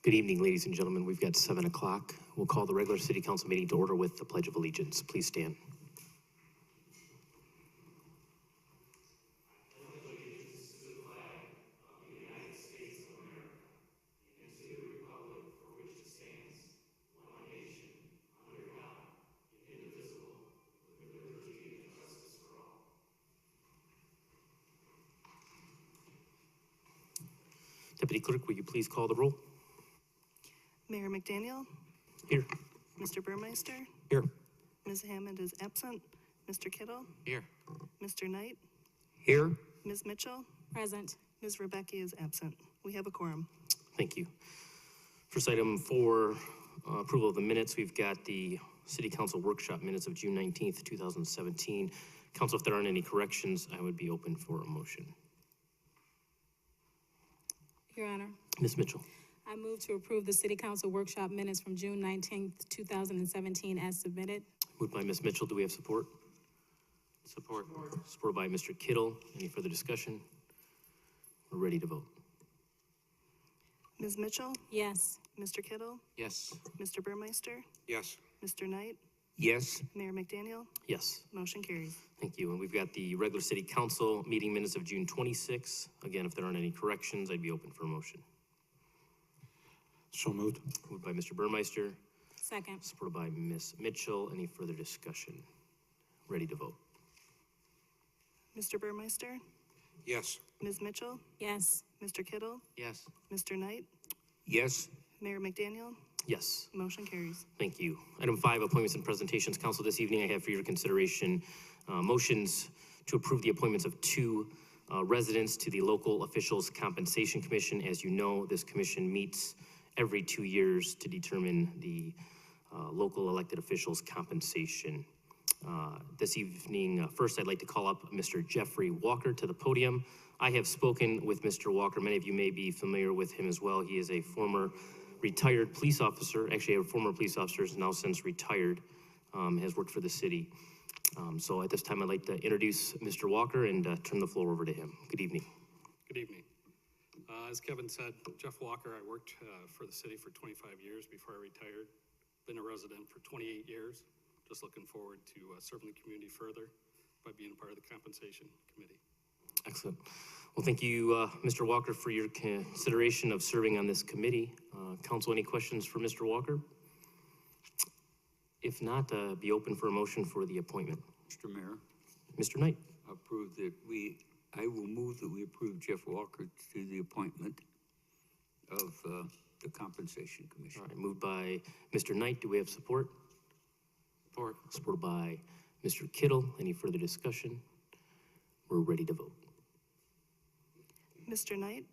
Good evening, ladies and gentlemen. We've got 7 o'clock. We'll call the regular city council meeting to order with the Pledge of Allegiance. Please stand. Deputy Clerk, will you please call the roll? Mayor McDaniel. Here. Mr. Burmeister. Here. Ms. Hammond is absent. Mr. Kittle. Here. Mr. Knight. Here. Ms. Mitchell. Present. Ms. Rebecca is absent. We have a quorum. Thank you. First item for approval of the minutes, we've got the City Council workshop minutes of June 19th, 2017. Council, if there aren't any corrections, I would be open for a motion. Your Honor, Ms. Mitchell. I move to approve the City Council workshop minutes from June 19th, 2017 as submitted. Moved by Ms. Mitchell. Do we have support? Support. Supported by Mr. Kittle. Any further discussion? We're ready to vote. Ms. Mitchell. Yes. Mr. Kittle. Yes. Mr. Burmeister. Yes. Mr. Knight. Yes. Mayor McDaniel. Yes. Motion carries. Thank you. And we've got the regular City Council meeting minutes of June 26th. Again, if there aren't any corrections, I'd be open for a motion. So moved. Moved by Mr. Burmeister, Second. supported by Ms. Mitchell. Any further discussion? Ready to vote. Mr. Burmeister. Yes. Ms. Mitchell. Yes. Mr. Kittle. Yes. Mr. Knight. Yes. Mayor McDaniel. Yes. Motion carries. Thank you. Item 5, appointments and presentations. Council, this evening I have for your consideration motions to approve the appointments of 2 residents to the Local Officials Compensation Commission. As you know, this commission meets every 2 years to determine the local elected officials' compensation. This evening, first I'd like to call up Mr. Jeffrey Walker to the podium. I have spoken with Mr. Walker. Many of you may be familiar with him as well. He is a former retired police officer, actually a former police officer, is now since retired, has worked for the city. So at this time, I'd like to introduce Mr. Walker and turn the floor over to him. Good evening. Good evening. As Kevin said, Jeff Walker, I worked for the city for 25 years before I retired. Been a resident for 28 years. Just looking forward to serving the community further by being a part of the compensation committee. Excellent. Well, thank you, Mr. Walker, for your consideration of serving on this committee. Council, any questions for Mr. Walker? If not, be open for a motion for the appointment. Mr. Mayor, Mr. Knight. I will move that we approve Jeff Walker to the appointment of the Compensation Commission. All right, moved by Mr. Knight. Do we have support? Support. Supported by Mr. Kittle. Any further discussion? We're ready to vote. Mr. Knight.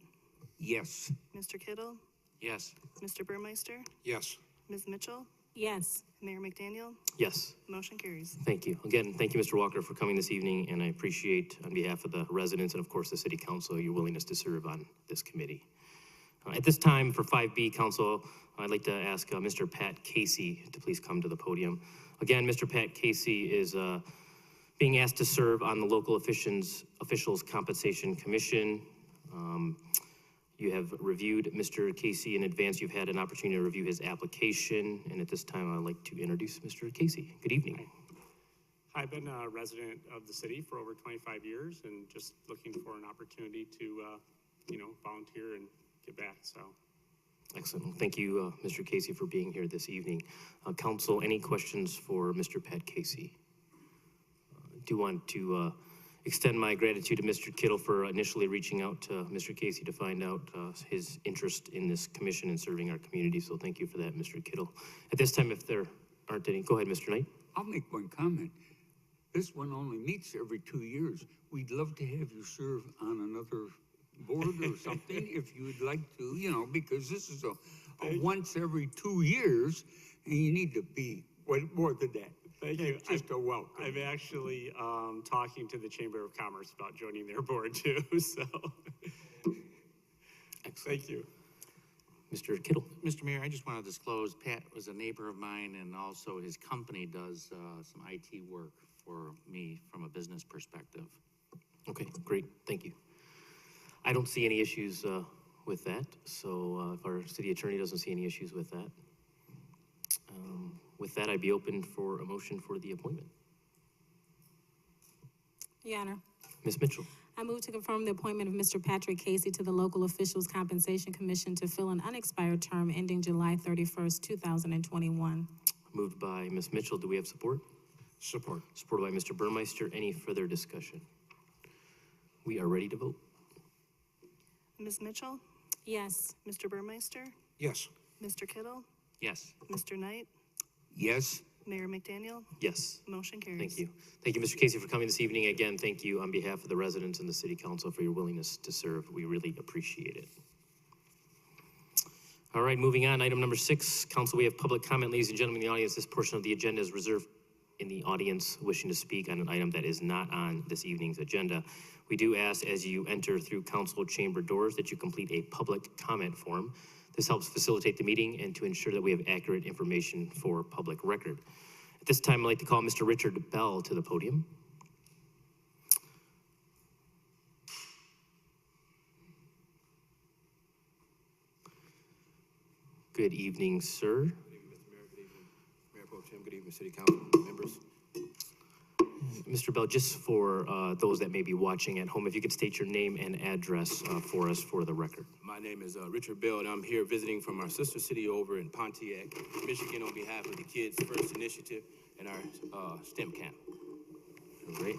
Yes. Mr. Kittle. Yes. Mr. Burmeister. Yes. Ms. Mitchell. Yes. Mayor McDaniel. Yes. Motion carries. Thank you. Again, thank you, Mr. Walker, for coming this evening, and I appreciate, on behalf of the residents and, of course, the City Council, your willingness to serve on this committee. At this time, for 5B, Council, I'd like to ask Mr. Pat Casey to please come to the podium. Again, Mr. Pat Casey is being asked to serve on the Local Officials Compensation Commission. You have reviewed Mr. Casey in advance. You've had an opportunity to review his application, and at this time, I'd like to introduce Mr. Casey. Good evening. I've been a resident of the city for over 25 years and just looking for an opportunity to, volunteer and give back, so. Excellent. Thank you, Mr. Casey, for being here this evening. Council, any questions for Mr. Pat Casey? Do want to extend my gratitude to Mr. Kittle for initially reaching out to Mr. Casey to find out his interest in this commission and serving our community. So thank you for that, Mr. Kittle. At this time, if there aren't any, go ahead, Mr. Knight. I'll make one comment. This one only meets every 2 years. We'd love to have you serve on another board or something if you would like to, because this is a once every 2 years, and you need to be more than that. Thank you. Just a welcome. I'm actually talking to the Chamber of Commerce about joining their board too, so. Thank you. Mr. Kittle. Mr. Mayor, I just want to disclose Pat was a neighbor of mine, and also his company does some IT work for me from a business perspective. Okay, great. Thank you. I don't see any issues with that. So if our city attorney doesn't see any issues with that. With that, I'd be open for a motion for the appointment. Your Honor, Ms. Mitchell, I move to confirm the appointment of Mr. Patrick Casey to the Local Officials Compensation Commission to fill an unexpired term ending July 31st, 2021. moved by Ms. Mitchell. Do we have support? Support. Supported by Mr. Burmeister. Any further discussion? We are ready to vote. Ms. Mitchell, Yes. Mr. Burmeister, Yes. Mr. Kittle, Yes. Mr. Knight, Yes, Mayor McDaniel, Yes. motion carries. Thank you. Thank you, Mr. Casey, for coming this evening. Again, thank you on behalf of the residents and the city council for your willingness to serve. We really appreciate it. All right, moving on, item number 6. Council, we have public comment. Ladies and gentlemen in the audience, this portion of the agenda is reserved in the audience wishing to speak on an item that is not on this evening's agenda. We do ask as you enter through council chamber doors that you complete a public comment form. This helps facilitate the meeting and to ensure that we have accurate information for public record. At this time, I'd like to call Mr. Richard Bell to the podium. Good evening, sir. Good evening, Mr. Mayor. Good evening, Mayor Pro Tem. Good evening, City Council members. Mr. Bell, just for those that may be watching at home, if you could state your name and address for us for the record. My name is Richard Bell, and I'm here visiting from our sister city over in Pontiac, Michigan, on behalf of the Kids First Initiative and our STEM camp. Great.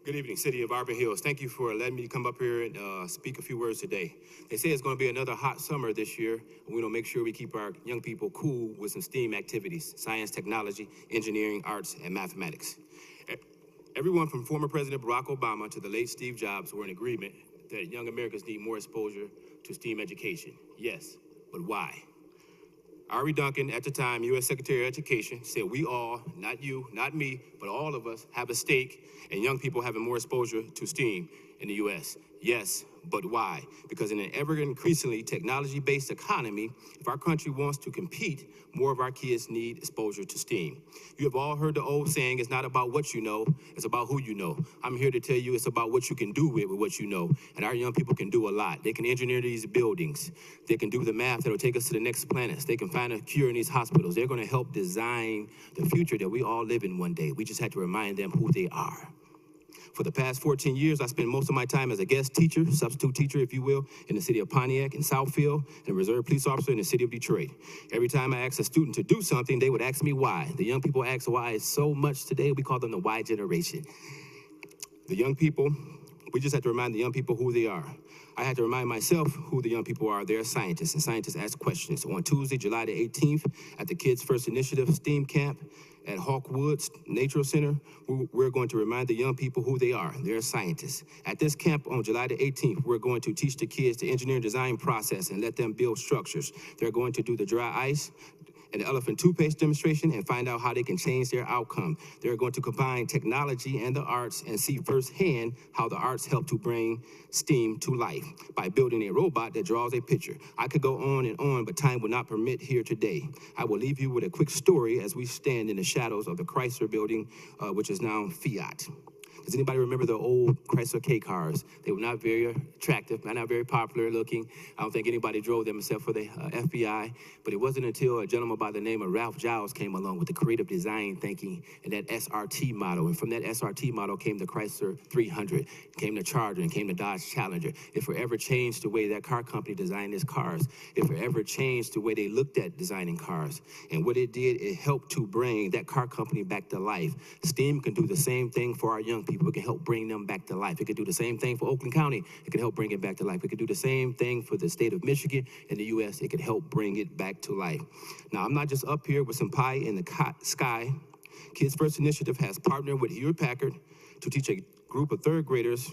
Good evening, City of Auburn Hills. Thank you for letting me come up here and speak a few words today. They say it's going to be another hot summer this year, and we're going to make sure we keep our young people cool with some STEAM activities: science, technology, engineering, arts, and mathematics. Everyone from former President Barack Obama to the late Steve Jobs were in agreement that young Americans need more exposure to STEAM education. Yes, but why? Ari Duncan, at the time U.S. Secretary of Education, said we all, not you, not me, but all of us, have a stake in young people having more exposure to STEAM in the U.S. Yes, but why? Because in an ever increasingly technology-based economy, if our country wants to compete, more of our kids need exposure to STEAM. You have all heard the old saying, it's not about what you know, it's about who you know. I'm here to tell you it's about what you can do with what you know. And our young people can do a lot. They can engineer these buildings. They can do the math that'll take us to the next planets. They can find a cure in these hospitals. They're gonna help design the future that we all live in one day. We just have to remind them who they are. For the past 14 years, I spent most of my time as a guest teacher, substitute teacher, if you will, in the city of Pontiac, in Southfield, and a reserve police officer in the city of Detroit. Every time I asked a student to do something, they would ask me why. The young people ask why so much today. We call them the why generation. The young people, we just have to remind the young people who they are. I had to remind myself who the young people are. They're scientists, and scientists ask questions. On Tuesday, July the 18th, at the Kids First Initiative STEAM Camp at Hawkwoods Nature Center, we're going to remind the young people who they are. They're scientists. At this camp on July the 18th, we're going to teach the kids the engineering design process and let them build structures. They're going to do the dry ice and the elephant toothpaste demonstration and find out how they can change their outcome. They're going to combine technology and the arts and see firsthand how the arts help to bring STEAM to life by building a robot that draws a picture. I could go on and on, but time will not permit here today. I will leave you with a quick story as we stand in the shadows of the Chrysler building, which is now Fiat. Does anybody remember the old Chrysler K cars? They were not very attractive, not very popular looking. I don't think anybody drove them except for the FBI. But it wasn't until a gentleman by the name of Ralph Giles came along with the creative design thinking and that SRT model. And from that SRT model came the Chrysler 300, came the Charger, and came the Dodge Challenger. It forever changed the way that car company designed its cars. It forever changed the way they looked at designing cars. And what it did, it helped to bring that car company back to life. STEAM can do the same thing for our young people. It can help bring them back to life. It can do the same thing for Oakland County. It can help bring it back to life. It can do the same thing for the state of Michigan and the U.S. It can help bring it back to life. Now, I'm not just up here with some pie in the sky. Kids First Initiative has partnered with Hewlett-Packard to teach a group of third graders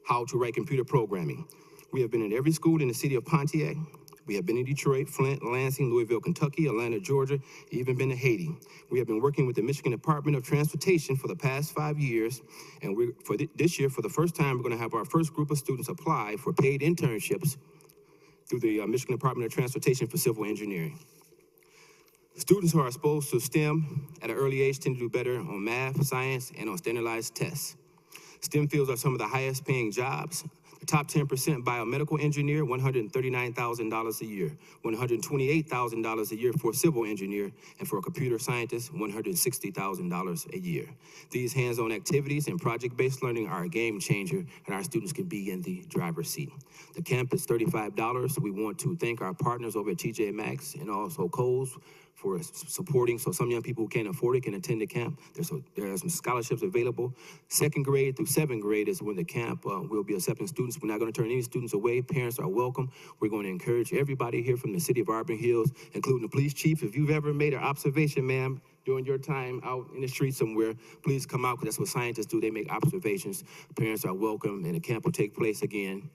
how to write computer programming. We have been in every school in the city of Pontiac. We have been in Detroit, Flint, Lansing, Louisville, Kentucky, Atlanta, Georgia, even been to Haiti. We have been working with the Michigan Department of Transportation for the past 5 years, and this year, for the first time, we're gonna have our first group of students apply for paid internships through the Michigan Department of Transportation for civil engineering. Students who are exposed to STEM at an early age tend to do better on math, science, and on standardized tests. STEM fields are some of the highest paying jobs. The top 10% biomedical engineer, $139,000 a year, $128,000 a year for a civil engineer, and for a computer scientist, $160,000 a year. These hands-on activities and project-based learning are a game changer, and our students can be in the driver's seat. The camp is $35. We want to thank our partners over at TJ Maxx and also Kohl's for supporting, so some young people who can't afford it can attend the camp. There are some scholarships available. 2nd grade through 7th grade is when the camp will be accepting students. We're not going to turn any students away. Parents are welcome. We're going to encourage everybody here from the city of Auburn Hills, including the police chief. If you've ever made an observation, ma'am, during your time out in the street somewhere, please come out, because that's what scientists do. They make observations. Parents are welcome, and the camp will take place again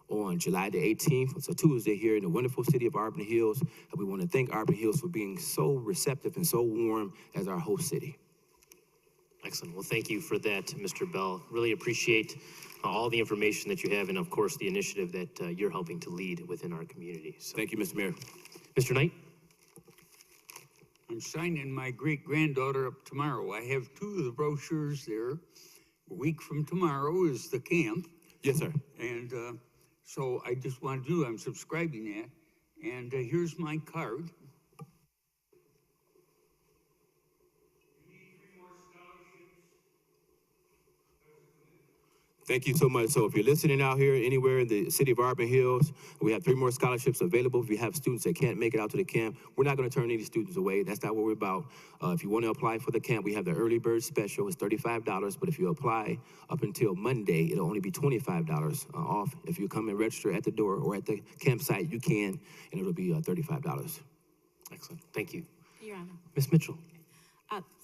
on July the 18th. It's a Tuesday here in the wonderful city of Auburn Hills. And we want to thank Auburn Hills for being so receptive and so warm as our host city. Excellent. Well, thank you for that, Mr. Bell. Really appreciate all the information that you have, and of course, the initiative that you're helping to lead within our community. So, Thank you, Mr. Mayor. Mr. Knight? I'm signing my great-granddaughter up tomorrow. I have 2 of the brochures there. A week from tomorrow is the camp. Yes, sir. And so I just want to do, I'm subscribing that. And here's my card. Thank you so much. So if you're listening out here anywhere in the city of Auburn Hills, we have 3 more scholarships available. If you have students that can't make it out to the camp, we're not going to turn any students away. That's not what we're about. If you want to apply for the camp, we have the early bird special. It's $35, but if you apply up until Monday, it'll only be $25 off. If you come and register at the door or at the campsite, you can, and it'll be $35. Excellent. Thank you. Your Honor. Ms. Mitchell?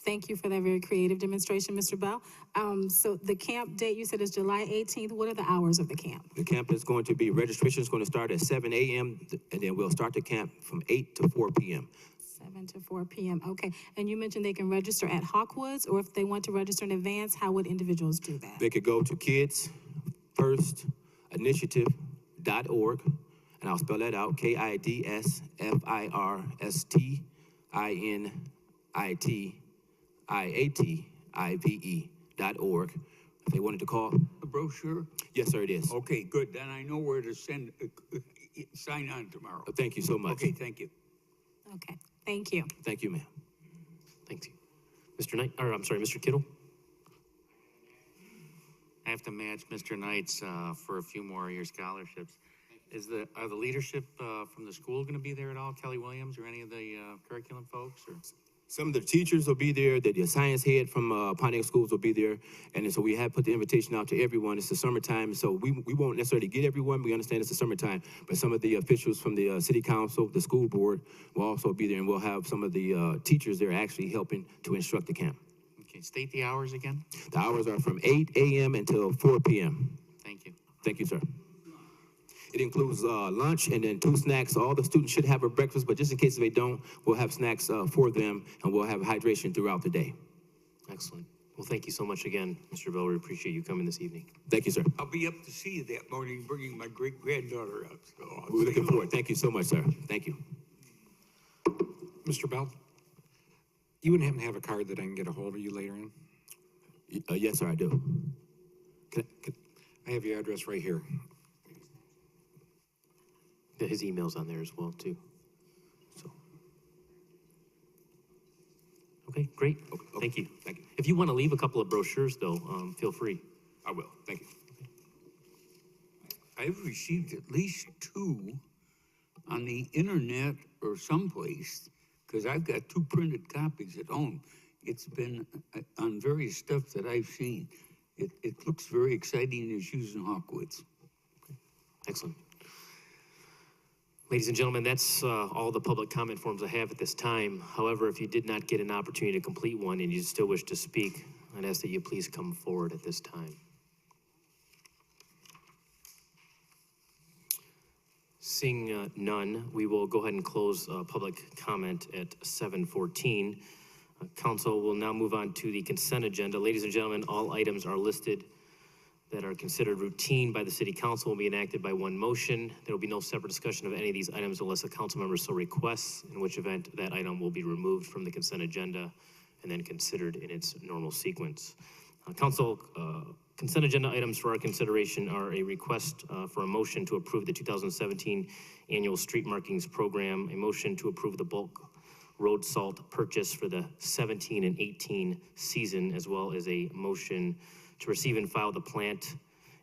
Thank you for that very creative demonstration, Mr. Bell. So the camp date, you said, is July 18th. What are the hours of the camp? The camp is going to be, registration is going to start at 7 a.m., and then we'll start the camp from 8 to 4 p.m. 7 to 4 p.m. Okay. And you mentioned they can register at Hawkwoods, or if they want to register in advance, how would individuals do that? They could go to kidsfirstinitiative.org, and I'll spell that out, kidsfirstinitiative.org. If they wanted to call. A brochure? Yes, sir, it is. Okay, good. Then I know where to send, sign on tomorrow. Thank you so much. Okay, thank you. Okay. Thank you. Thank you, ma'am. Thank you. Mr. Knight, or I'm sorry, Mr. Kittle? I have to match Mr. Knight's for a few more of your scholarships. Are the leadership from the school going to be there at all, Kelly Williams, or any of the curriculum folks? Or? Some of the teachers will be there, the science head from Pontiac Schools will be there, and so we have put the invitation out to everyone. It's the summertime, so we won't necessarily get everyone. We understand it's the summertime, but some of the officials from the city council, the school board will also be there, and we'll have some of the teachers there actually helping to instruct the camp. Okay, state the hours again. The hours are from 8 a.m. until 4 p.m. Thank you. Thank you, sir. It includes lunch and then 2 snacks. All the students should have a breakfast, but just in case they don't, we'll have snacks for them, and we'll have hydration throughout the day. Excellent. Well, thank you so much again, Mr. Bell. We appreciate you coming this evening. Thank you, sir. I'll be up to see you that morning, bringing my great-granddaughter up. So We're looking forward. Thank you so much, sir. Thank you. Mr. Bell, you wouldn't happen to have a card that I can get a hold of you later on? Yes, sir, I do. I have your address right here. His email's on there as well, too. So. Okay, great. Okay. Thank you. Thank you. If you want to leave a couple of brochures, though, feel free. I will. Thank you. I've received at least 2 on the internet or someplace, because I've got 2 printed copies at home. It's been on various stuff that I've seen. It looks very exciting. It's using Hawkwoods. Excellent. Ladies and gentlemen, that's all the public comment forms I have at this time. However, if you did not get an opportunity to complete one and you still wish to speak, I'd ask that you please come forward at this time. Seeing none, we will go ahead and close public comment at 7:14. Council will now move on to the consent agenda. Ladies and gentlemen, all items are listed that are considered routine by the city council will be enacted by one motion. There will be no separate discussion of any of these items unless a council member so requests, in which event that item will be removed from the consent agenda and then considered in its normal sequence. Council Consent agenda items for our consideration are a request for a motion to approve the 2017 annual street markings program, a motion to approve the bulk road salt purchase for the 17 and 18 season, as well as a motion to receive and file the plant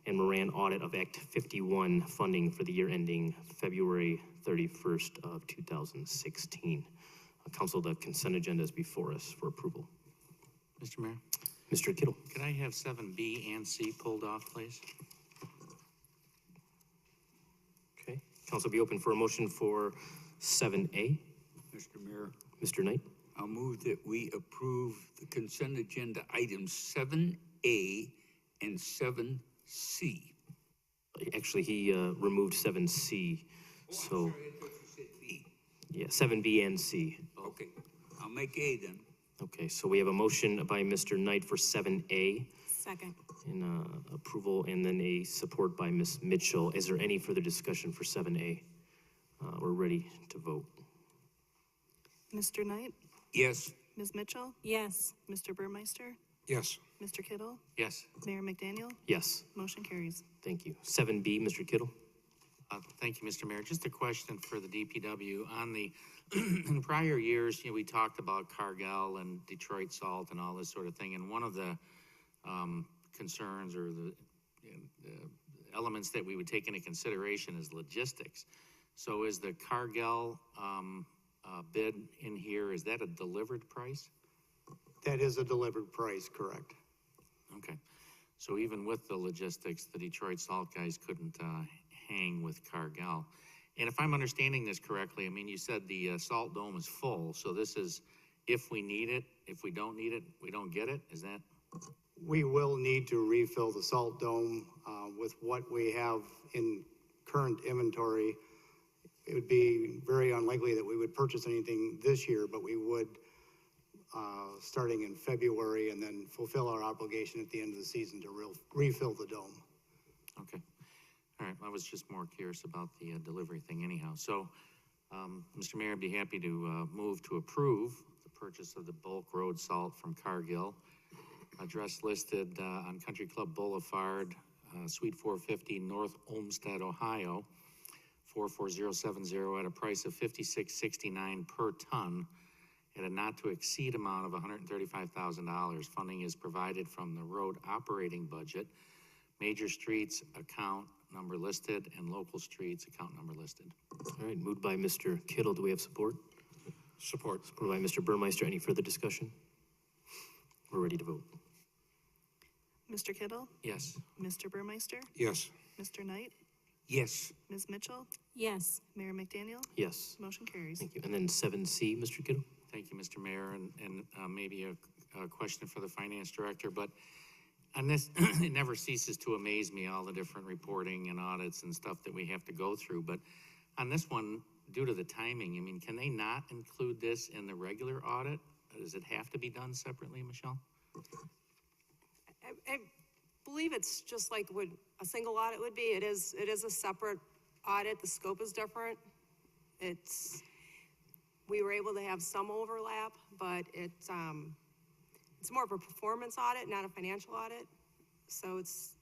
and Moran audit of Act 51 funding for the year ending February 31st of 2016. Council, the consent agenda is before us for approval. Mr. Mayor, Mr. Kittle. could I have 7B and C pulled off, please? Okay. Council be open for a motion for 7A. Mr. Mayor, Mr. Knight. I'll move that we approve the consent agenda items 7A and 7C. Actually, he removed 7C. So, yeah, 7B and C. Okay, I'll make A then. Okay, so we have a motion by Mr. Knight for 7A Second. and approval, and then a support by Ms. Mitchell. Is there any further discussion for 7A? We're ready to vote. Mr. Knight, Yes, Ms. Mitchell, Yes. Mr. Burmeister, Yes. Mr. Kittle, Yes. Mayor McDaniel, Yes, motion carries. thank you. 7B, Mr. Kittle. Thank you, Mr. Mayor. Just a question for the DPW on the, in prior years, you know, we talked about Cargill and Detroit Salt and all this sort of thing. And one of the concerns or the elements that we would take into consideration is logistics. So is the Cargill bid in here, is that a delivered price? That is a delivered price, correct? Okay. So even with the logistics, the Detroit Salt guys couldn't hang with Cargill. And if I'm understanding this correctly, I mean, you said the salt dome is full, so this is if we need it. If we don't need it, we don't get it. Is that? We will need to refill the salt dome with what we have in current inventory. It would be very unlikely that we would purchase anything this year, but we would starting in February and then fulfill our obligation at the end of the season to refill the dome. Okay. All right. I was just more curious about the delivery thing anyhow. So, Mr. Mayor, I'd be happy to move to approve the purchase of the bulk road salt from Cargill. Address listed on Country Club Boulevard, Suite 450, North Olmsted, Ohio, 44070 at a price of $56.69 per ton at a not to exceed amount of $135,000. Funding is provided from the road operating budget, major streets account number listed, and local streets account number listed. All right, moved by Mr. Kittle. Do we have support? Support. Supported by Mr. Burmeister. Any further discussion? We're ready to vote. Mr. Kittle, Yes. Mr. Burmeister, Yes. Mr. Knight, yes, Ms. Mitchell, Yes. Mayor McDaniel, Yes, motion carries. thank you. And then 7C, Mr. Kittle. Thank you, Mr. Mayor, and maybe a question for the finance director, but on this, it never ceases to amaze me, all the different reporting and audits and stuff that we have to go through. But on this one, due to the timing, I mean, can they not include this in the regular audit? Does it have to be done separately, Michelle? I believe it's just like what a single audit would be. It is a separate audit. The scope is different. We were able to have some overlap, but it's more of a performance audit, not a financial audit. So it's,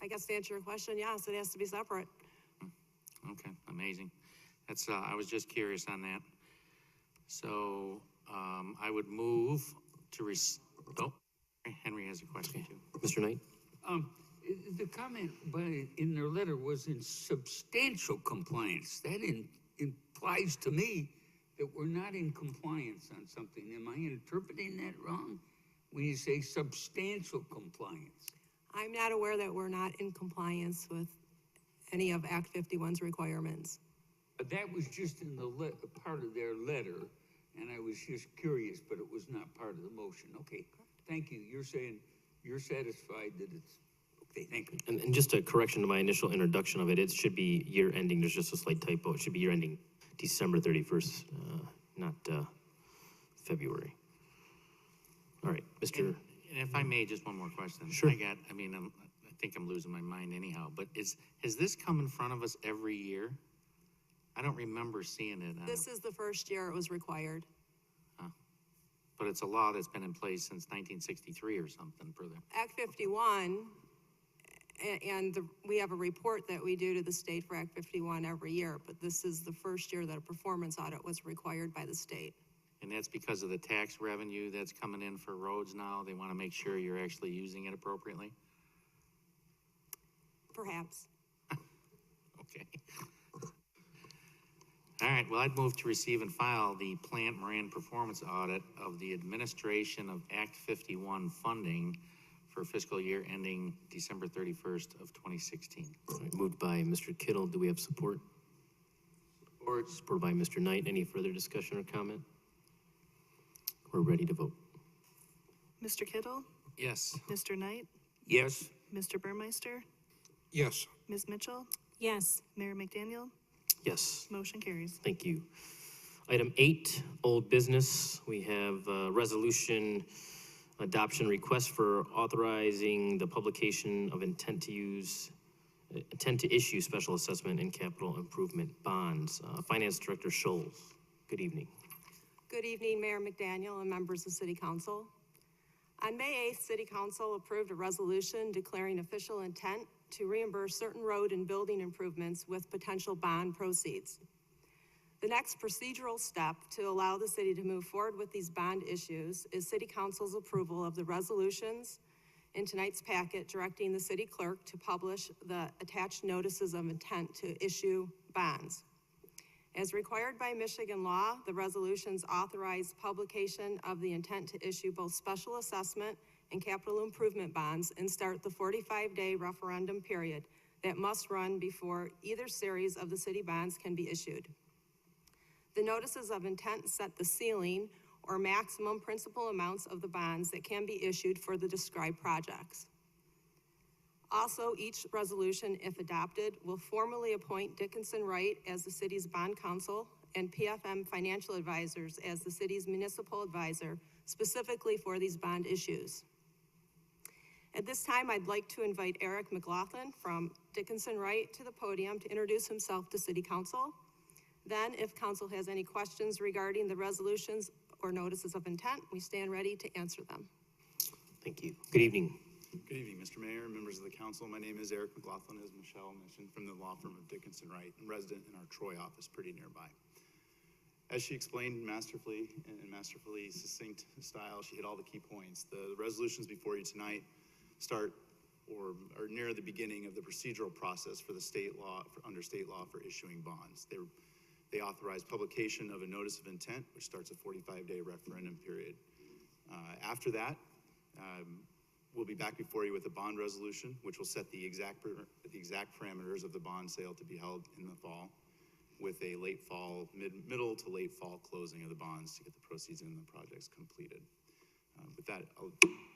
I guess to answer your question, yes, it has to be separate. Okay, amazing. That's, I was just curious on that. So, I would move to oh, Henry has a question too. Mr. Knight. the comment in their letter was in substantial compliance. That implies to me that we're not in compliance on something. Am I interpreting that wrong? When you say substantial compliance? I'm not aware that we're not in compliance with any of Act 51's requirements. But that was just in the part of their letter, and I was just curious, but it was not part of the motion. Okay, thank you. You're saying you're satisfied that it's, okay, thank you. And just a correction to my initial introduction of it, it should be year ending. There's just a slight typo. It should be year ending December 31st, not February. All right, Mr. And if I may, just one more question. Sure. I think I'm losing my mind anyhow, but has this come in front of us every year? I don't remember seeing it. This is the first year it was required. But it's a law that's been in place since 1963 or something for the, Act 51, we have a report that we do to the state for Act 51 every year, but this is the first year that a performance audit was required by the state. and that's because of the tax revenue that's coming in for roads now. They want to make sure you're actually using it appropriately. Perhaps. Okay. All right, well, I'd move to receive and file the Plant Moran Performance Audit of the administration of Act 51 funding for fiscal year ending December 31st of 2016. All right, moved by Mr. Kittle. Do we have support? Support. Support by Mr. Knight. Any further discussion or comment? We're ready to vote. Mr. Kittle, Yes. Mr. Knight, Yes. Mr. Burmeister, Yes. Ms. Mitchell, Yes. Mayor McDaniel, Yes. motion carries. Thank you. Item 8, old business. We have resolution adoption request for authorizing the publication of intent to issue special assessment and capital improvement bonds. Finance Director Scholes, good evening. Good evening, Mayor McDaniel and members of City Council. On May 8th, City Council approved a resolution declaring official intent to reimburse certain road and building improvements with potential bond proceeds. The next procedural step to allow the city to move forward with these bond issues is City Council's approval of the resolutions in tonight's packet directing the city clerk to publish the attached notices of intent to issue bonds. As required by Michigan law, the resolutions authorize publication of the intent to issue both special assessment and capital improvement bonds and start the 45-day referendum period that must run before either series of the city bonds can be issued. The notices of intent set the ceiling or maximum principal amounts of the bonds that can be issued for the described projects. Also, each resolution, if adopted, will formally appoint Dickinson Wright as the city's bond counsel and PFM Financial Advisors as the city's municipal advisor, specifically for these bond issues. At this time, I'd like to invite Eric McLaughlin from Dickinson Wright to the podium to introduce himself to City Council. Then, if council has any questions regarding the resolutions or notices of intent, we stand ready to answer them. Thank you. Good evening. Good evening, Mr. Mayor, members of the council. My name is Eric McLaughlin, as Michelle mentioned, from the law firm of Dickinson Wright, and resident in our Troy office pretty nearby. As she explained masterfully, in masterfully succinct style, she hit all the key points. The resolutions before you tonight start or are near the beginning of the procedural process for the state law, under state law for issuing bonds. They authorize publication of a notice of intent, which starts a 45-day referendum period. After that, we'll be back before you with a bond resolution, which will set the exact parameters of the bond sale to be held in the fall, with a late fall, middle to late fall closing of the bonds to get the proceeds in the projects completed. With that,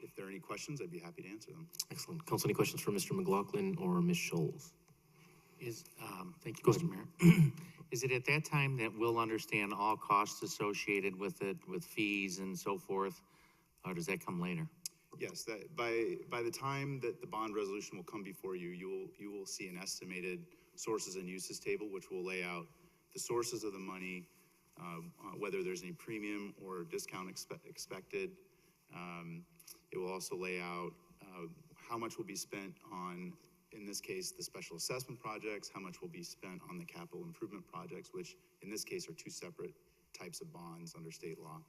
if there are any questions, I'd be happy to answer them. Excellent. Council, any questions for Mr. McLaughlin or Ms. Scholes? Thank you, Mr. Mayor. Is it at that time that we'll understand all costs associated with it, with fees and so forth, or does that come later? Yes, that by the time that the bond resolution will come before you, you will see an estimated sources and uses table, which will lay out the sources of the money, whether there's any premium or discount expected. It will also lay out how much will be spent on, in this case, the special assessment projects, how much will be spent on the capital improvement projects, which in this case are two separate types of bonds under state law.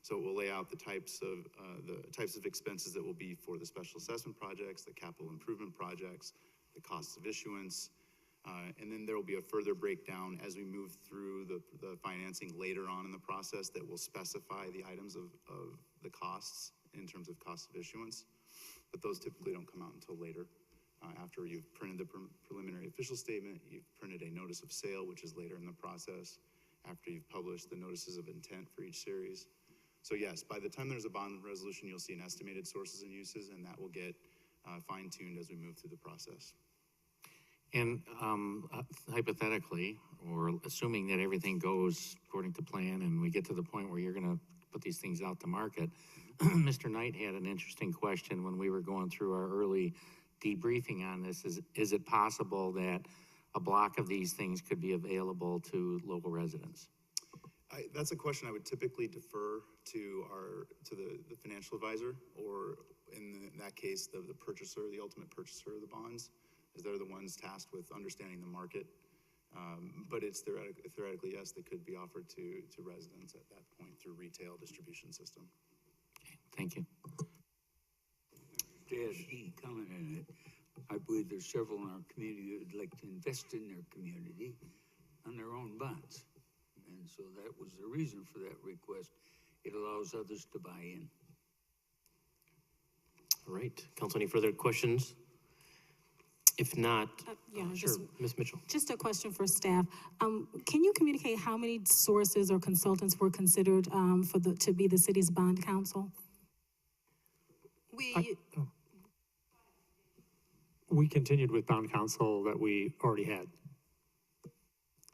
So it will lay out the types of expenses that will be for the special assessment projects, the capital improvement projects, the costs of issuance, and then there will be a further breakdown as we move through the financing later on in the process that will specify the items of the costs in terms of cost of issuance. But those typically don't come out until later. After you've printed the preliminary official statement, you've printed a notice of sale, which is later in the process, after you've published the notices of intent for each series. So yes, by the time there's a bond resolution, you'll see an estimated sources and uses, and that will get fine-tuned as we move through the process. And hypothetically, or assuming that everything goes according to plan and we get to the point where you're gonna put these things out to market, Mr. Knight had an interesting question when we were going through our early debriefing on this. Is it possible that a block of these things could be available to local residents? That's a question I would typically defer to the financial advisor, or in that case, the purchaser, the ultimate purchaser of the bonds, as they're the ones tasked with understanding the market. But it's theoretically, yes, they could be offered to residents at that point through retail distribution system. Thank you. Dad, he commented on it. I believe there's several in our community that would like to invest in their community on their own bonds. And so that was the reason for that request. It allows others to buy in. All right, council, any further questions? If not, Yeah, sure, just, Ms. Mitchell. just a question for staff. Can you communicate how many sources or consultants were considered, to be the city's bond counsel? We continued with bond counsel that we already had.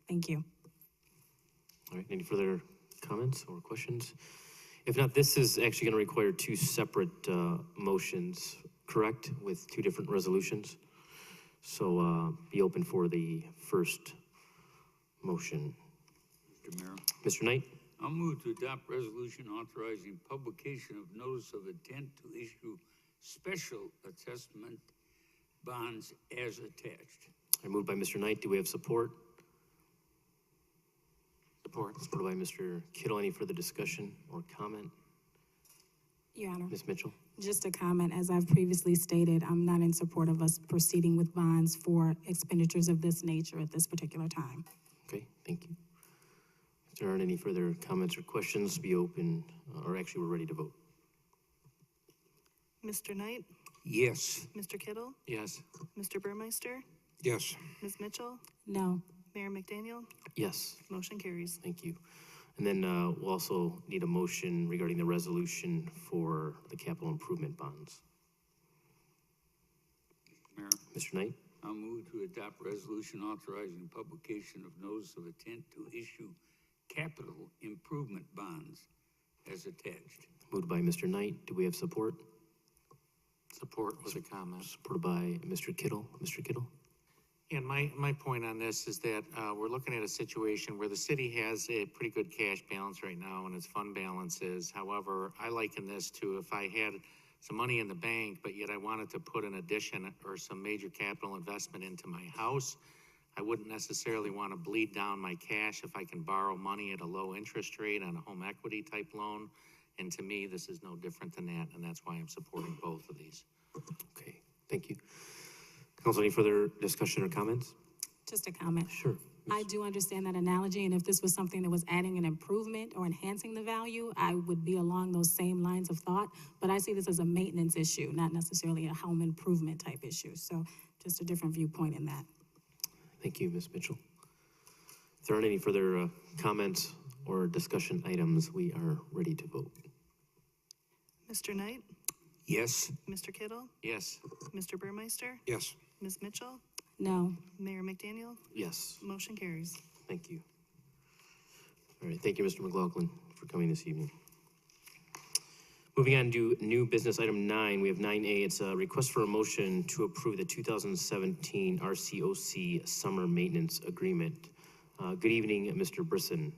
Thank you. All right, any further comments or questions? If not, this is actually going to require two separate motions, correct, with two different resolutions? So be open for the first motion. Mr. Mayor, Mr. Knight? I'll move to adopt resolution authorizing publication of notice of intent to issue special assessment bonds as attached. Moved by Mr. Knight. Do we have support? Support. Supported by Mr. Kittle. Any further discussion or comment? Your Honor. Ms. Mitchell? Just a comment, as I've previously stated, I'm not in support of us proceeding with bonds for expenditures of this nature at this particular time. Okay, thank you. If there aren't any further comments or questions, be open, or actually, we're ready to vote. Mr. Knight, Yes. Mr. Kittle, Yes. Mr. Burmeister, Yes. Ms. Mitchell, No. Mayor McDaniel, Yes, motion carries. thank you. And then we'll also need a motion regarding the resolution for the capital improvement bonds. Mayor, Mr. Knight? I'll move to adopt resolution authorizing publication of notice of intent to issue capital improvement bonds as attached. Moved by Mr. Knight. Do we have support? Support with a comment. Supported by Mr. Kittle. Mr. Kittle? And my point on this is that we're looking at a situation where the city has a pretty good cash balance right now and its fund balances. However, I liken this to if I had some money in the bank, but yet I wanted to put an addition or some major capital investment into my house. I wouldn't necessarily want to bleed down my cash if I can borrow money at a low interest rate on a home equity type loan. And to me, this is no different than that, and that's why I'm supporting both of these. Okay, thank you. Council, any further discussion or comments? Just a comment. Sure. I do understand that analogy, and if this was something that was adding an improvement or enhancing the value, I would be along those same lines of thought. But I see this as a maintenance issue, not necessarily a home improvement type issue. So just a different viewpoint in that. Thank you, Ms. Mitchell. If there aren't any further comments or discussion items, we are ready to vote. Mr. Knight, Yes. Mr. Kittle, Yes. Mr. Burmeister, Yes. Ms. Mitchell, No. Mayor McDaniel, Yes, motion carries. thank you. All right, thank you, Mr. McLaughlin, for coming this evening. Moving on to new business item 9, we have 9A. It's a request for a motion to approve the 2017 RCOC Summer Maintenance Agreement. Good evening, Mr. Brisson.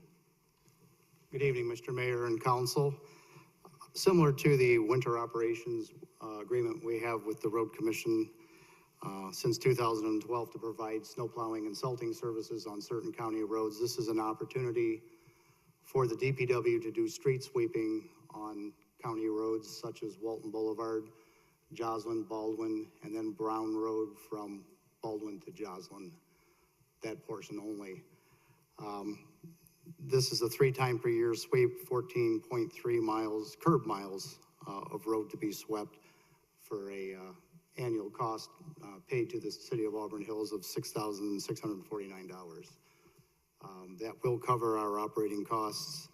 Good evening, Mr. Mayor and Council. Similar to the winter operations agreement we have with the Road Commission since 2012 to provide snow plowing and salting services on certain county roads, this is an opportunity for the DPW to do street sweeping on county roads such as Walton Boulevard, Joslyn, Baldwin, and then Brown Road from Baldwin to Joslyn, that portion only. This is a 3-time per year sweep, 14.3 miles, curb miles of road to be swept for a annual cost paid to the city of Auburn Hills of $6,649. That will cover our operating costs.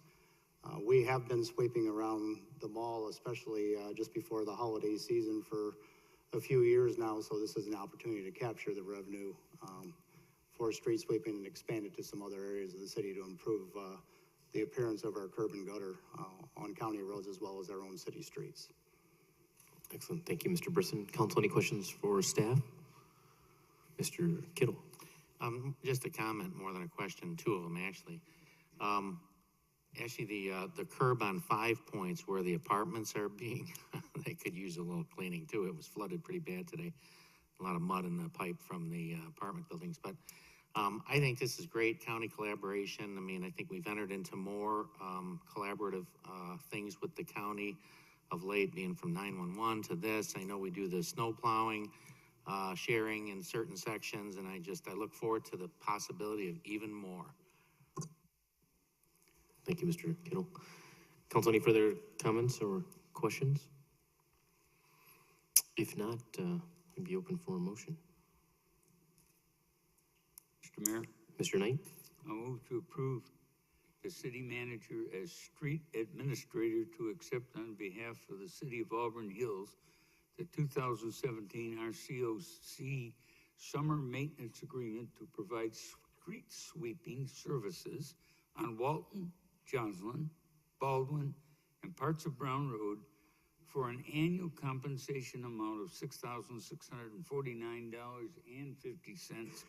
We have been sweeping around the mall, especially just before the holiday season for a few years now, so this is an opportunity to capture the revenue for street sweeping and expand it to some other areas of the city to improve the appearance of our curb and gutter on county roads as well as our own city streets. Excellent, thank you, Mr. Brisson. Council, any questions for staff? Mr. Kittle? Just a comment more than a question, two of them actually. Actually, the curb on 5 Points where the apartments are being, they could use a little cleaning too. It was flooded pretty bad today. A lot of mud in the pipe from the apartment buildings. But I think this is great county collaboration. I mean, I think we've entered into more collaborative things with the county of late, being from 911 to this. I know we do the snow plowing, sharing in certain sections, and I look forward to the possibility of even more. Thank you, Mr. Kittle. Council, any further comments or questions? If not, we'd be open for a motion. Mr. Mayor, Mr. Knight? I move to approve the city manager as street administrator to accept on behalf of the city of Auburn Hills the 2017 RCOC summer maintenance agreement to provide street sweeping services on Walton, Joslin, Baldwin, and parts of Brown Road for an annual compensation amount of $6,649.50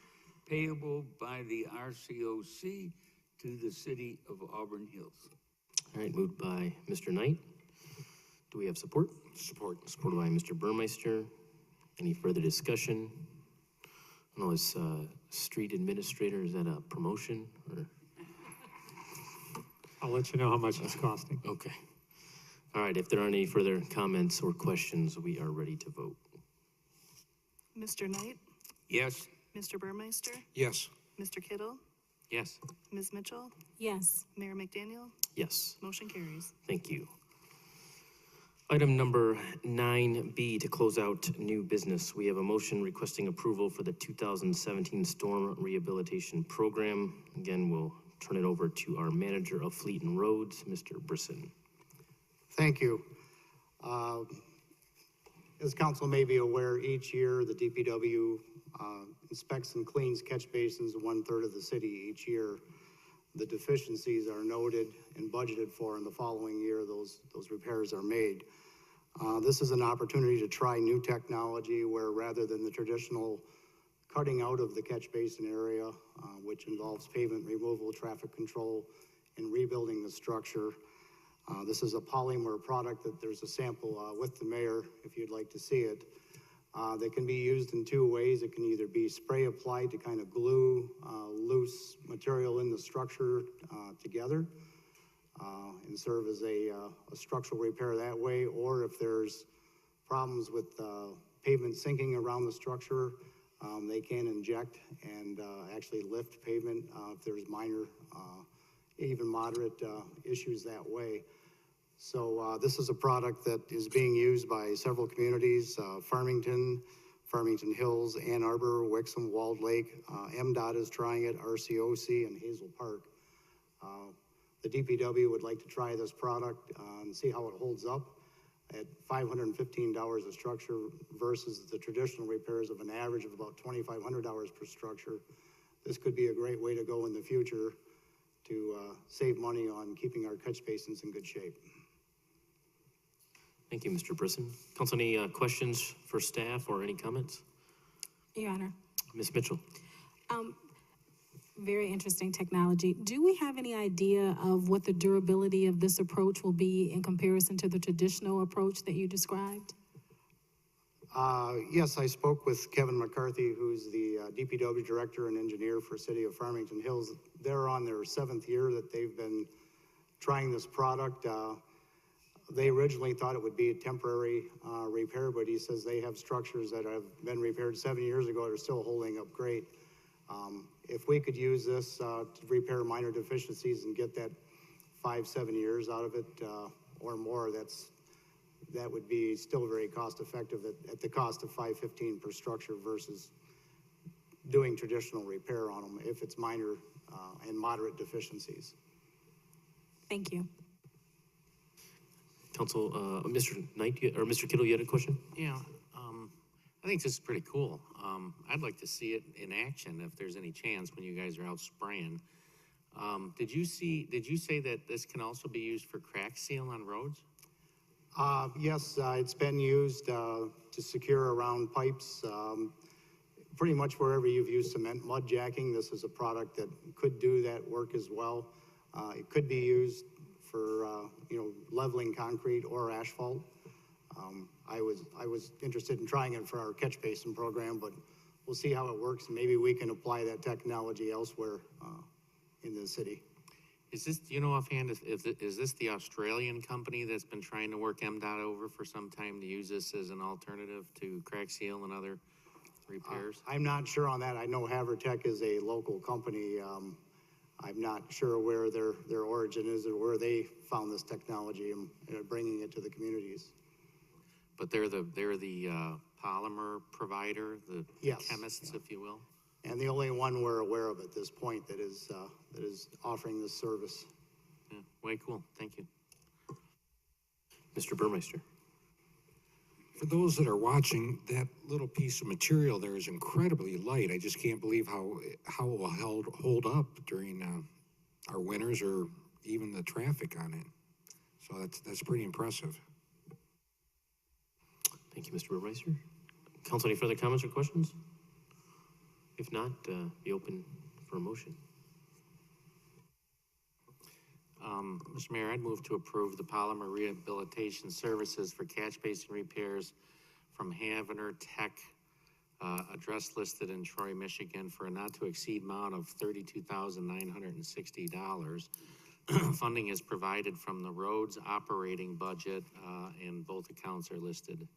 payable by the RCOC to the city of Auburn Hills. All right, moved by Mr. Knight. Do we have support? Support. Supported by Mr. Burmeister. Any further discussion? I don't know, is street administrator, is that a promotion or? I'll let you know how much it's costing. Okay. All right, if there aren't any further comments or questions, we are ready to vote. Mr. Knight, Yes. Mr. Burmeister, Yes. Mr. Kittle, Yes. Ms. Mitchell, Yes. Mayor McDaniel, Yes, motion carries. thank you. Item number 9B, to close out new business. We have a motion requesting approval for the 2017 Storm Rehabilitation Program. Again, we'll turn it over to our manager of Fleet and Roads, Mr. Brisson. Thank you. As council may be aware, each year the DPW inspects and cleans catch basins in 1/3 of the city each year. The deficiencies are noted and budgeted for, in the following year those repairs are made. This is an opportunity to try new technology where, rather than the traditional cutting out of the catch basin area, which involves pavement removal, traffic control, and rebuilding the structure, this is a polymer product that there's a sample with the mayor if you'd like to see it. That can be used in two ways. It can either be spray applied to kind of glue loose material in the structure together and serve as a structural repair that way, or if there's problems with pavement sinking around the structure, they can inject and actually lift pavement if there's minor, even moderate issues that way. So this is a product that is being used by several communities, Farmington Hills, Ann Arbor, Wixom, Walled Lake. MDOT is trying it, RCOC, and Hazel Park. The DPW would like to try this product and see how it holds up at $515 a structure versus the traditional repairs of an average of about $2,500 per structure. This could be a great way to go in the future to save money on keeping our catch basins in good shape. Thank you, Mr. Brisson. Council, any questions for staff or any comments? Your Honor. Ms. Mitchell? Very interesting technology. Do we have any idea of what the durability of this approach will be in comparison to the traditional approach that you described? Yes, I spoke with Kevin McCarthy, who's the DPW director and engineer for City of Farmington Hills. They're on their 7th year that they've been trying this product. They originally thought it would be a temporary repair, but he says they have structures that have been repaired 7 years ago that are still holding up great. If we could use this to repair minor deficiencies and get that 5-7 years out of it or more, that would be still very cost effective at the cost of $515 per structure versus doing traditional repair on them if it's minor and moderate deficiencies. Thank you. Council, Mr. Knight, or Mr. Kittle, you had a question? Yeah, I think this is pretty cool. I'd like to see it in action if there's any chance when you guys are out spraying. Did you say that this can also be used for crack seal on roads? Yes, it's been used to secure around pipes. Pretty much wherever you've used cement mud jacking, this is a product that could do that work as well. It could be used for, leveling concrete or asphalt. I was interested in trying it for our catch basin program, but we'll see how it works. Maybe we can apply that technology elsewhere, in the city. Is this, do you know offhand, is this the Australian company that's been trying to work MDOT over for some time to use this as an alternative to crack seal and other repairs? I'm not sure on that. I know Havertech is a local company. I'm not sure where their origin is or where they found this technology and bringing it to the communities. But they're the polymer provider, the Yes. chemists, if you will? And the only one we're aware of at this point that is offering this service. Yeah, way cool, thank you. Mr. Burmeister. For those that are watching, that little piece of material there is incredibly light. I just can't believe how it will hold up during our winters or even the traffic on it. So that's pretty impressive. Thank you, Mr. Burmeister. Council, any further comments or questions? If not, be open for a motion. Mr. Mayor, I'd move to approve the polymer rehabilitation services for catch basin repairs from Havener Tech, address listed in Troy, Michigan, for a not to exceed amount of $32,960. Funding is provided from the roads operating budget, and both accounts are listed.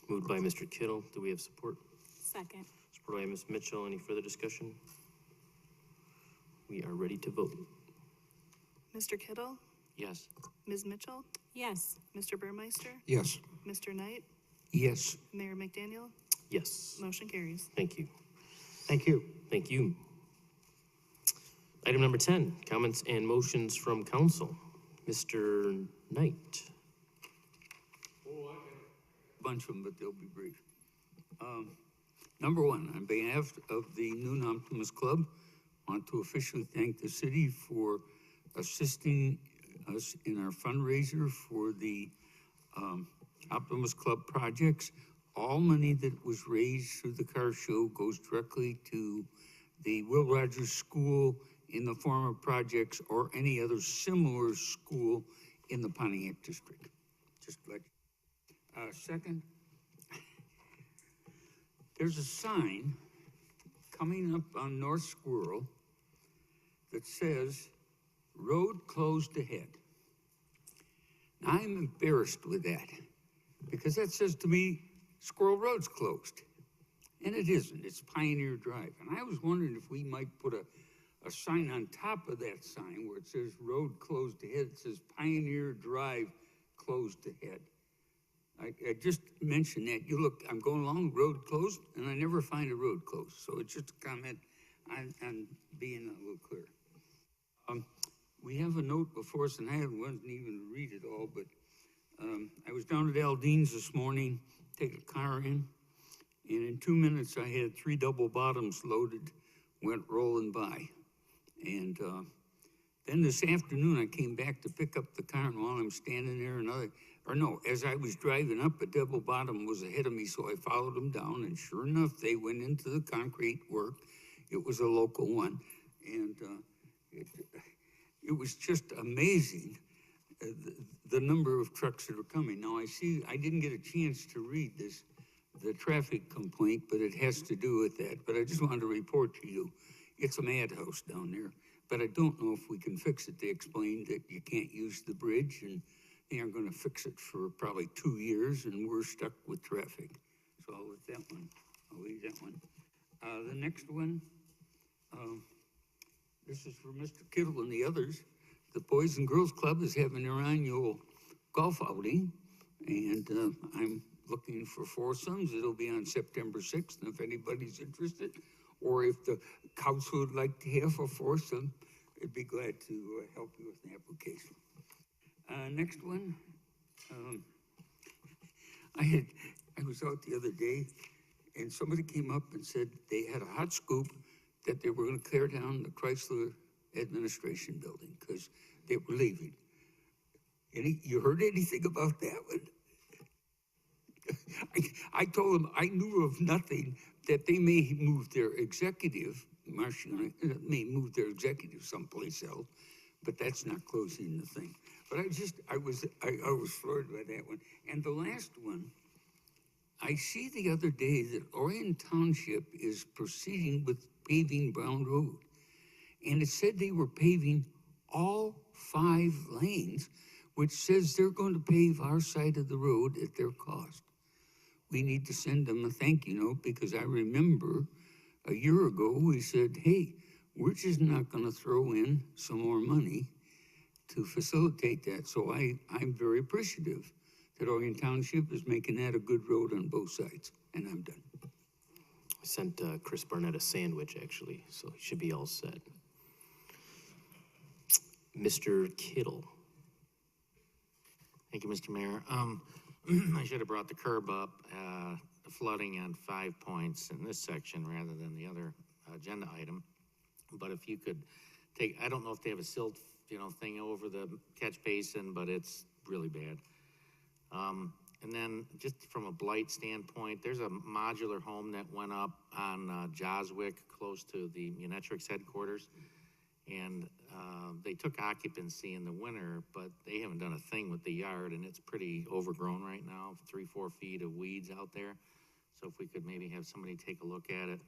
Moved by Mr. Kittle. Do we have support? Second. Supported by Ms. Mitchell. Any further discussion? We are ready to vote. Mr. Kittle, Yes. Ms. Mitchell, Yes. Mr. Burmeister, Yes. Mr. Knight, Yes. Mayor McDaniel, Yes. motion carries. Thank you. Thank you. Thank you. Item number 10, comments and motions from council. Mr. Knight. Bunch of them, but they'll be brief. Number one, on behalf of the Noon Optimist Club, I want to officially thank the city for assisting us in our fundraiser for the Optimist Club projects. All money that was raised through the car show goes directly to the Will Rogers School in the form of projects or any other similar school in the Pontiac district. Just like, second, there's a sign coming up on North Squirrel that says, "Road closed ahead." Now, I'm embarrassed with that because that says to me, Squirrel Road's closed. And it isn't, it's Pioneer Drive. And I was wondering if we might put a sign on top of that sign where it says road closed ahead. It says Pioneer Drive closed ahead. I just mentioned that. You look, I'm going along, road closed, and I never find a road closed. So it's just a comment on being a little clear. We have a note before us, and I wasn't even to read it all, but I was down at Aldean's this morning, take a car in, and in 2 minutes I had 3 double bottoms loaded, went rolling by. And then this afternoon I came back to pick up the car, and while I'm standing there, as I was driving up, a double bottom was ahead of me, so I followed them down, and sure enough, they went into the concrete work. It was a local one, and it was just amazing, the number of trucks that are coming. Now, I didn't get a chance to read the traffic complaint, but it has to do with that. But I just wanted to report to you, it's a madhouse down there, but I don't know if we can fix it. They explained that you can't use the bridge, and they aren't gonna fix it for probably 2 years, and we're stuck with traffic. So I'll leave that one. The next one, this is for Mr. Kittle and the others. The Boys and Girls Club is having their annual golf outing, and I'm looking for foursomes. It'll be on September 6th, and if anybody's interested, or if the council would like to have a foursome, I'd be glad to help you with an application. Next one, I was out the other day, and somebody came up and said they had a hot scoop that they were going to clear down the Chrysler administration building because they were leaving. You heard anything about that one? I told them I knew of nothing, that they may move their executive, Marcia may move their executive someplace else, but that's not closing the thing. But I was floored by that one. And the last one, I see the other day that Orion Township is proceeding with paving Brown Road. And it said they were paving all 5 lanes, which says they're going to pave our side of the road at their cost. We need to send them a thank you note, because I remember a year ago we said, hey, we're just not going to throw in some more money to facilitate that. So I'm very appreciative that Orion Township is making that a good road on both sides. And I'm done. I sent Chris Barnett a sandwich, actually, so he should be all set. Mr. Kittle. Thank you, Mr. Mayor. I should have brought the curb up, the flooding on 5 points in this section rather than the other agenda item. But if you could take, I don't know if they have a silt, thing over the catch basin, but it's really bad. And then just from a blight standpoint, there's a modular home that went up on Joswick, close to the Munetrix headquarters. And they took occupancy in the winter, but they haven't done a thing with the yard, and it's pretty overgrown right now, 3-4 feet of weeds out there. So if we could maybe have somebody take a look at it.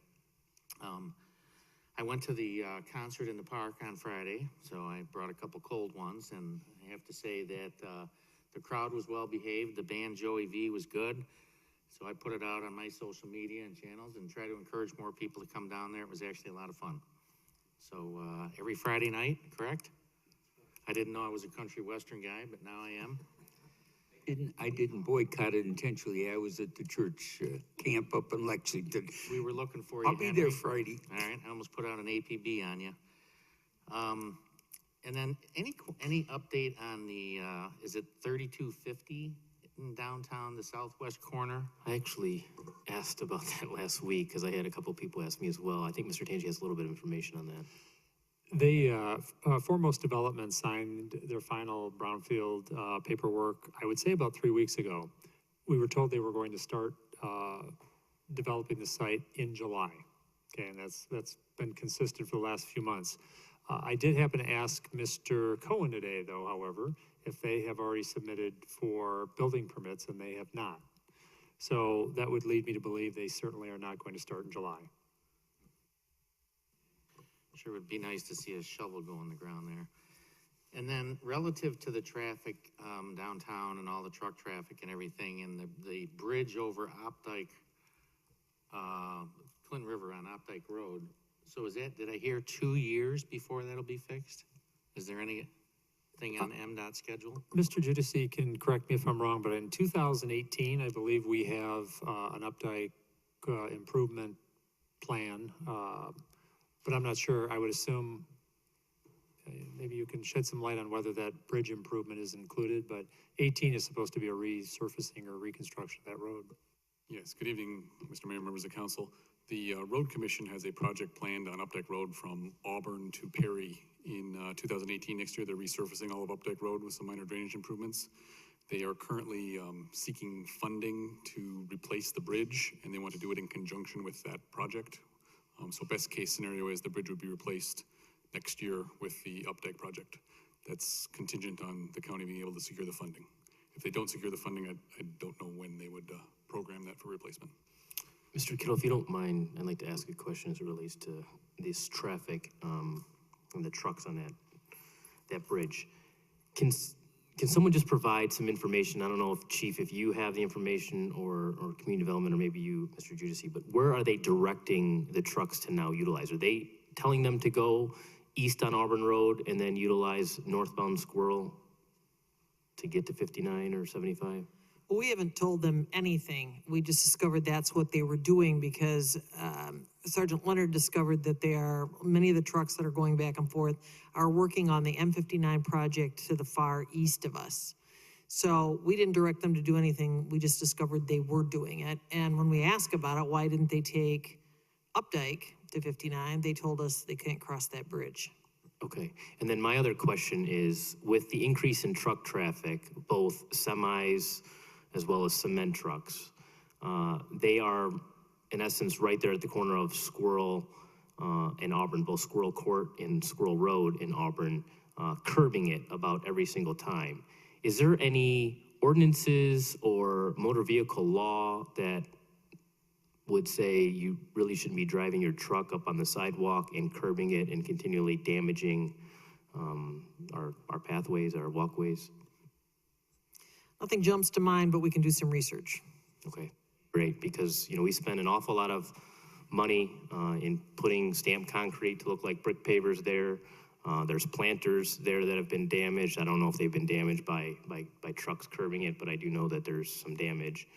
I went to the concert in the park on Friday, so I brought a couple cold ones, and I have to say that the crowd was well behaved. The band Joey V was good. So I put it out on my social media and channels and try to encourage more people to come down there. It was actually a lot of fun. So every Friday night, correct? I didn't know I was a country western guy, but now I am. I didn't boycott it intentionally. I was at the church camp up in Lexington. We were looking for you, I'll be Henry. there Friday. All right, I almost put out an APB on you. And then any update on the, is it 3250 in downtown, the southwest corner? I actually asked about that last week because I had a couple people ask me as well. I think Mr. Tangi has a little bit of information on that. They, Foremost Development signed their final brownfield paperwork, I would say about 3 weeks ago. We were told they were going to start developing the site in July. Okay, and that's been consistent for the last few months. I did happen to ask Mr. Cohen today, though, however, if they have already submitted for building permits, and they have not. So that would lead me to believe they certainly are not going to start in July. Sure would be nice to see a shovel go in the ground there. And then relative to the traffic downtown and all the truck traffic and everything, and the bridge over Opdyke, Clinton River on Opdyke Road. So is that, did I hear 2 years before that'll be fixed? Is there anything on MDOT schedule? Mr. Giudice can correct me if I'm wrong, but in 2018, I believe we have an Updike improvement plan, but I'm not sure. I would assume maybe you can shed some light on whether that bridge improvement is included, but 18 is supposed to be a resurfacing or reconstruction of that road. Yes, good evening, Mr. Mayor, members of council. The Road Commission has a project planned on Updike Road from Auburn to Perry in 2018. Next year, they're resurfacing all of Updike Road with some minor drainage improvements. They are currently seeking funding to replace the bridge, and they want to do it in conjunction with that project. So best case scenario is the bridge would be replaced next year with the Updike project. That's contingent on the county being able to secure the funding. If they don't secure the funding, I don't know when they would program that for replacement. Mr. Kittle, if you don't mind, I'd like to ask a question as it relates to this traffic and the trucks on that bridge. Can someone just provide some information? I don't know if Chief, if you have the information, or community development, or maybe you, Mr. Giudice, but where are they directing the trucks to now utilize? Are they telling them to go east on Auburn Road and then utilize northbound Squirrel to get to 59 or 75? Well, we haven't told them anything. We just discovered that's what they were doing because Sergeant Leonard discovered that many of the trucks that are going back and forth are working on the M59 project to the far east of us. So we didn't direct them to do anything. We just discovered they were doing it. And when we asked about it, why didn't they take Updike to 59? They told us they couldn't cross that bridge. Okay, and then my other question is, with the increase in truck traffic, both semis as well as cement trucks, they are, in essence, right there at the corner of Squirrel and Auburn, both Squirrel Court and Squirrel Road in Auburn. curbing it about every single time. Is there any ordinances or motor vehicle law that would say you really shouldn't be driving your truck up on the sidewalk and curbing it and continually damaging our pathways, our walkways? Nothing jumps to mind, but we can do some research. Okay, great, because, we spend an awful lot of money in putting stamped concrete to look like brick pavers there. There's planters there that have been damaged. I don't know if they've been damaged by trucks curbing it, but I do know that there's some damage.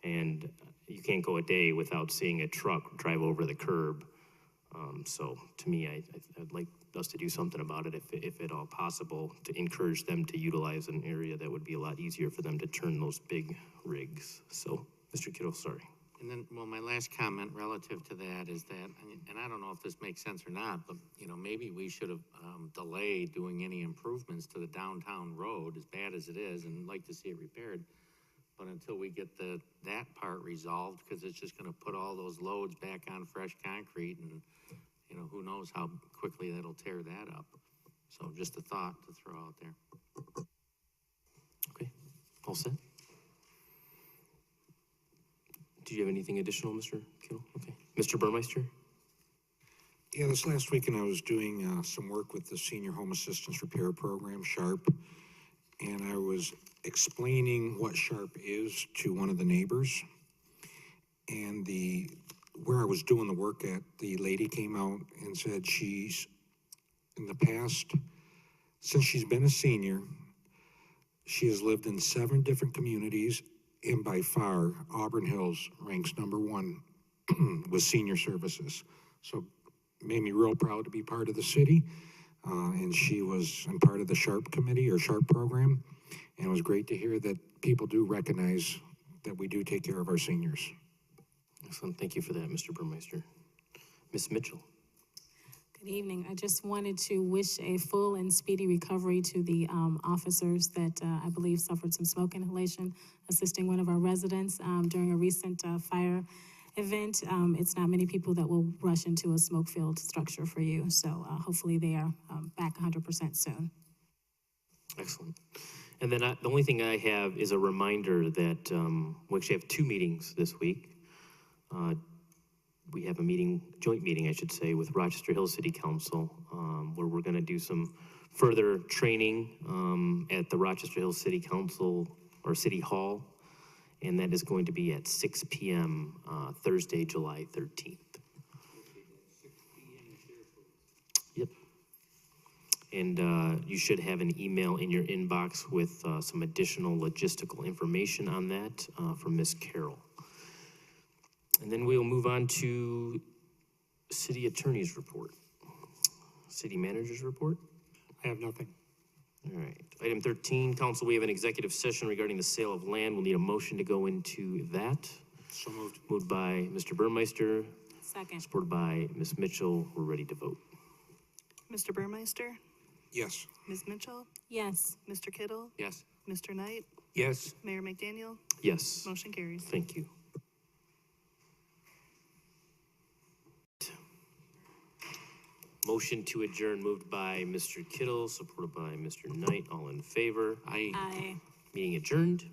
And you can't go a day without seeing a truck drive over the curb. So to me, I'd like us to do something about it if at all possible, to encourage them to utilize an area that would be a lot easier for them to turn those big rigs. So, Mr. Kittle, sorry. And then, well, my last comment relative to that is that, and I don't know if this makes sense or not, but, maybe we should have delayed doing any improvements to the downtown road, as bad as it is, and like to see it repaired. But until we get that part resolved, because it's just gonna put all those loads back on fresh concrete, and, who knows how quickly that'll tear that up. So just a thought to throw out there. Okay, all set? Do you have anything additional, Mr. Kittle? Okay. Mr. Burmeister? Yeah, this last weekend I was doing some work with the Senior Home Assistance Repair Program, SHARP, and I was explaining what SHARP is to one of the neighbors. And where I was doing the work at, the lady came out and said she's, in the past, since she's been a senior, she has lived in 7 different communities, and by far, Auburn Hills ranks #1 with senior services. So made me real proud to be part of the city. And she was part of the SHARP committee or SHARP program. And it was great to hear that people do recognize that we do take care of our seniors. Excellent. Thank you for that, Mr. Burmeister. Ms. Mitchell? Good evening. I just wanted to wish a full and speedy recovery to the officers that I believe suffered some smoke inhalation assisting one of our residents during a recent fire event. It's not many people that will rush into a smoke-filled structure for you, so hopefully they are back 100% soon. Excellent. And then the only thing I have is a reminder that we actually have 2 meetings this week. We have a joint meeting, I should say, with Rochester Hills City Council, where we're going to do some further training at the Rochester Hills City Council or City Hall, and that is going to be at 6 p.m. Thursday, July 13th. Yep. And you should have an email in your inbox with some additional logistical information on that from Ms. Carroll. And then we'll move on to City Attorney's report. City Manager's report? I have nothing. All right. Item 13, Council, we have an executive session regarding the sale of land. We'll need a motion to go into that. So moved. Moved by Mr. Burmeister, Second. supported by Ms. Mitchell. We're ready to vote. Mr. Burmeister? Yes. Ms. Mitchell? Yes. Mr. Kittle? Yes. Mr. Knight? Yes. Mayor McDaniel? Yes. Motion carries. Thank you. Motion to adjourn moved by Mr. Kittle, supported by Mr. Knight. All in favor? Aye. Aye. Meeting adjourned.